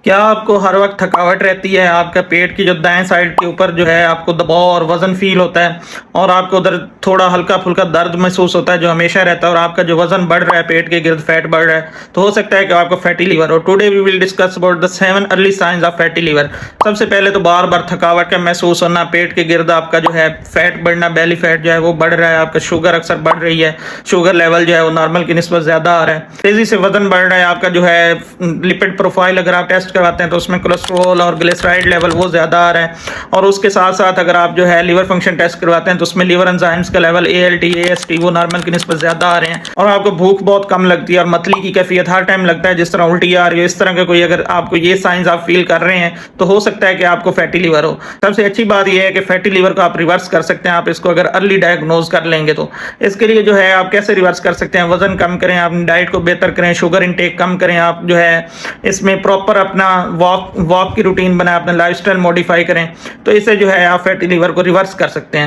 क्या आपको हर वक्त थकावट रहती है? आपका पेट की जो दाएं साइड के ऊपर जो है आपको दबाव और वजन फील होता है और आपको उधर थोड़ा हल्का फुल्का दर्द महसूस होता है जो हमेशा रहता है और आपका जो वजन बढ़ रहा है, पेट के गिर्द फैट बढ़ रहा है, तो हो सकता है कि आपको फैटी लीवर हो। Today we will discuss about the 7 early signs of fatty liver. सबसे पहले तो बार बार थकावट का महसूस होना, पेट के गिर्द आपका जो है फैट बढ़ना, बेली फैट जो है वो बढ़ रहा है, आपका शुगर अक्सर बढ़ रही है, शुगर लेवल जो है वो नॉर्मल की निस्बत ज्यादा आ रहा है, तेजी से वजन बढ़ रहा है, आपका जो है लिपिड प्रोफाइल अगर आप टेस्ट करवाते हैं तो उसमें कोलेस्ट्रॉल और ग्लिसराइड लेवल वो ज़्यादा आ रहा है, और उसके साथ साथ अगर आप जो है लीवर फंक्शन टेस्ट करवाते हैं तो उसमें लीवर एंजाइम्स का लेवल ALT AST वो नॉर्मल की निस्बत ज़्यादा आ रहे हैं, और आपको भूख बहुत कम लगती है और मतली की कैफियत हर टाइम लगता है जिस तरह उल्टी आ रही है, इस तरह का कोई अगर आपको ये साइंस आप फील कर रहे हैं तो हो सकता है कि आपको फैटी लीवर हो। सबसे अच्छी बात यह है कि फैटी लीवर को आप रिवर्स कर सकते हैं, आप इसको अगर अर्ली डायग्नोज कर लेंगे तो। इसके लिए जो है आप कैसे रिवर्स कर सकते हैं? वजन कम करें, अपनी डाइट को बेहतर करें, शुगर इनटेक कम करें, आप जो है इसमें प्रॉपर अपना वॉक की रूटीन बनाएं, अपना लाइफस्टाइल मॉडिफाई करें, तो इससे जो है आप फैटी लीवर को रिवर्स कर सकते हैं।